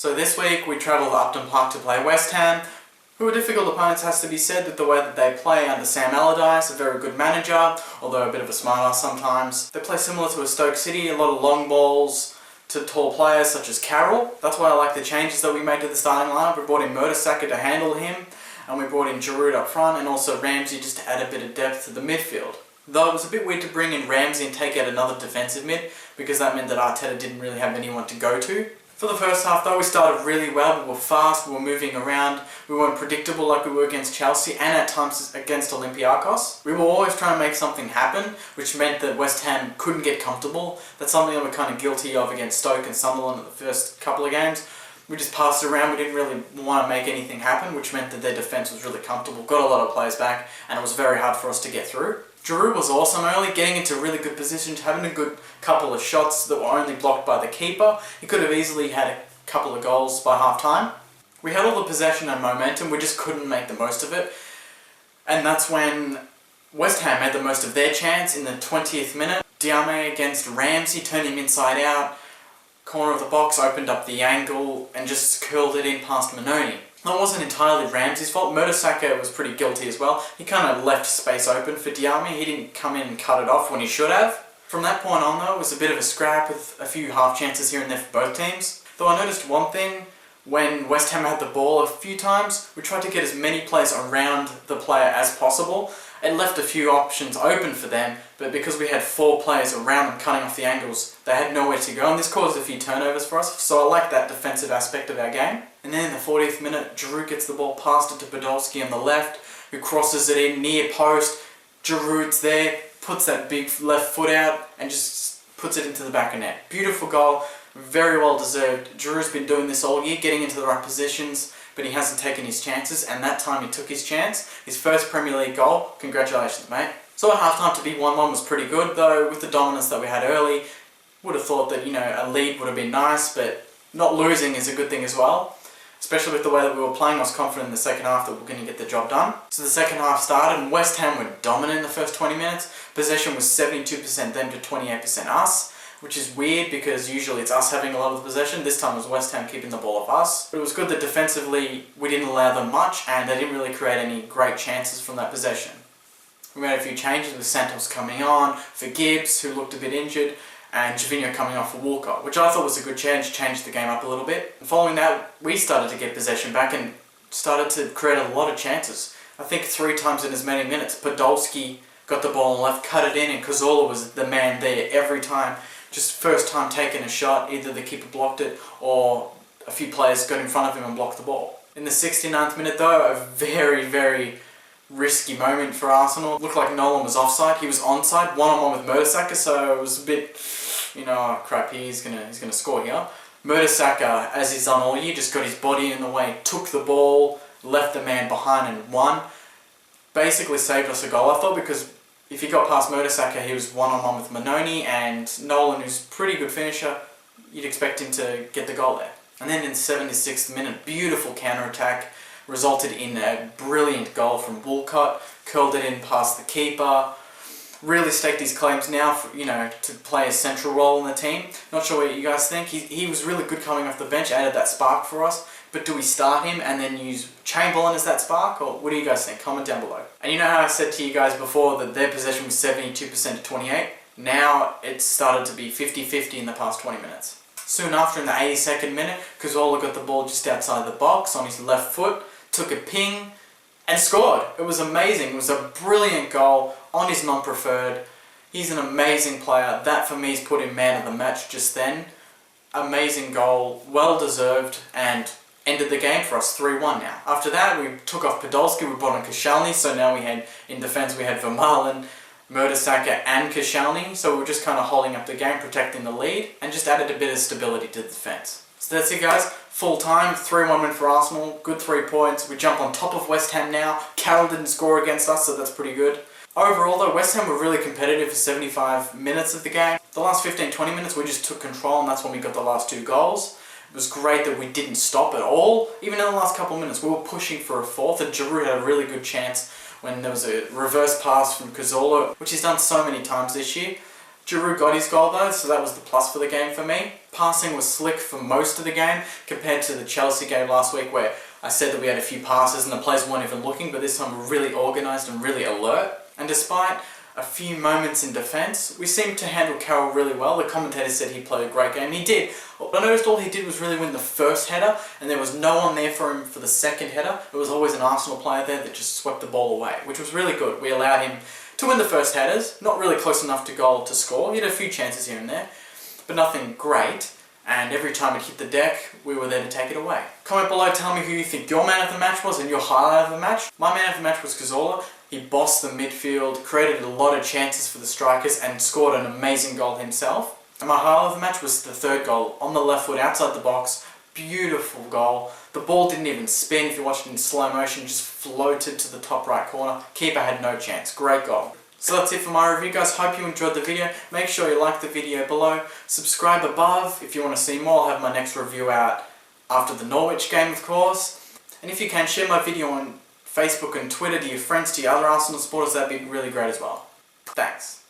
So this week we travelled to Upton Park to play West Ham, who are difficult opponents, has to be said, with the way that they play under Sam Allardyce, a very good manager, although a bit of a smart-ass sometimes. They play similar to a Stoke City, a lot of long balls to tall players such as Carroll. That's why I like the changes that we made to the starting lineup. We brought in Mertesacker to handle him, and we brought in Giroud up front, and also Ramsey just to add a bit of depth to the midfield. Though it was a bit weird to bring in Ramsey and take out another defensive mid, because that meant that Arteta didn't really have anyone to go to. For the first half though, we started really well. We were fast, we were moving around, we weren't predictable like we were against Chelsea and at times against Olympiacos. We were always trying to make something happen, which meant that West Ham couldn't get comfortable. That's something that we're kind of guilty of against Stoke and Sunderland in the first couple of games. We just passed it around, we didn't really want to make anything happen, which meant that their defence was really comfortable, got a lot of players back, and it was very hard for us to get through. Giroud was awesome early, getting into really good positions, having a good couple of shots that were only blocked by the keeper. He could have easily had a couple of goals by half time. We had all the possession and momentum, we just couldn't make the most of it. And that's when West Ham made the most of their chance in the 20th minute. Diame against Ramsey, turned him inside out, corner of the box, opened up the angle and just curled it in past Manoni. That wasn't entirely Ramsey's fault. Mertesacker was pretty guilty as well. He kind of left space open for Diame. He didn't come in and cut it off when he should have. From that point on though, it was a bit of a scrap with a few half chances here and there for both teams. Though I noticed one thing, when West Ham had the ball a few times, we tried to get as many players around the player as possible. It left a few options open for them, but because we had 4 players around them cutting off the angles, they had nowhere to go, and this caused a few turnovers for us, so I like that defensive aspect of our game. And then in the 40th minute, Giroud gets the ball, passed it to Podolski on the left, who crosses it in near post. Giroud's there, puts that big left foot out, and just puts it into the back of net. Beautiful goal, very well deserved. Giroud's been doing this all year, getting into the right positions, but he hasn't taken his chances, and that time he took his chance. His first Premier League goal. Congratulations, mate. So at halftime to be 1-1 was pretty good, though with the dominance that we had early, would have thought that, a lead would have been nice, but not losing is a good thing as well. Especially with the way that we were playing, I was confident in the second half that we were going to get the job done. So the second half started, and West Ham were dominant in the first 20 minutes. Possession was 72% them to 28% us. Which is weird because usually it's us having a lot of the possession. This time it was West Ham keeping the ball off us. But it was good that defensively we didn't allow them much and they didn't really create any great chances from that possession. We made a few changes with Santos coming on for Gibbs, who looked a bit injured, and Gervinho coming off for Walcott, which I thought was a good change, changed the game up a little bit. And following that, we started to get possession back and started to create a lot of chances. I think 3 times in as many minutes. Podolski got the ball and left, cut it in, and Cazorla was the man there every time. Just first time taking a shot, either the keeper blocked it or a few players got in front of him and blocked the ball. In the 69th minute though, a very, very risky moment for Arsenal. It looked like Nolan was offside. He was onside, one-on-one with Mertesacker, so it was a bit, oh crap, he's gonna score here. Mertesacker, as he's done all year, just got his body in the way, took the ball, left the man behind and won. Basically saved us a goal, I thought, because if he got past Mertesacker, he was one-on-one with Manoni, and Nolan, who's a pretty good finisher, you'd expect him to get the goal there. And then in the 76th minute, beautiful counter-attack resulted in a brilliant goal from Walcott, curled it in past the keeper, really staked his claims now for, to play a central role in the team. Not sure what you guys think. He was really good coming off the bench, added that spark for us. But do we start him and then use Chamberlain as that spark, or what do you guys think? Comment down below. And you know how I said to you guys before that their possession was 72% to 28? Now it's started to be 50-50 in the past 20 minutes. Soon after, in the 82nd minute, Cazorla got the ball just outside the box on his left foot, took a ping, and scored. It was amazing. It was a brilliant goal on his non-preferred. He's an amazing player. That for me has put him man of the match just then. Amazing goal, well deserved, and ended the game for us 3-1 now. After that, we took off Podolski, we brought on Koscielny, so now we had, in defence, we had Vermaelen, Mertesacker and Koscielny, so we were just kind of holding up the game, protecting the lead, and just added a bit of stability to the defence. So that's it guys, full time, 3-1 win for Arsenal, good 3 points, we jump on top of West Ham now. Carroll didn't score against us, so that's pretty good. Overall though, West Ham were really competitive for 75 minutes of the game. The last 15-20 minutes we just took control, and that's when we got the last 2 goals. It was great that we didn't stop at all. Even in the last couple of minutes, we were pushing for a 4th, and Giroud had a really good chance when there was a reverse pass from Cazorla, which he's done so many times this year. Giroud got his goal though, so that was the plus for the game for me. Passing was slick for most of the game compared to the Chelsea game last week where I said that we had a few passes and the players weren't even looking, but this time we're really organised and really alert. And despite a few moments in defence, we seemed to handle Carroll really well. The commentator said he played a great game. He did. But I noticed all he did was really win the first header, and there was no one there for him for the second header. It was always an Arsenal player there that just swept the ball away, which was really good. We allowed him to win the first headers, not really close enough to goal to score. He had a few chances here and there, but nothing great. And every time it hit the deck, we were there to take it away. Comment below, tell me who you think your man of the match was and your highlight of the match. My man of the match was Cazorla. He bossed the midfield, created a lot of chances for the strikers and scored an amazing goal himself. And my highlight of the match was the third goal, on the left foot, outside the box. Beautiful goal. The ball didn't even spin. If you watched it in slow motion, just floated to the top right corner. Keeper had no chance. Great goal. So that's it for my review, guys. Hope you enjoyed the video. Make sure you like the video below. Subscribe above if you want to see more. I'll have my next review out after the Norwich game, of course. And if you can, share my video on Facebook and Twitter to your friends, to your other Arsenal supporters. That'd be really great as well. Thanks.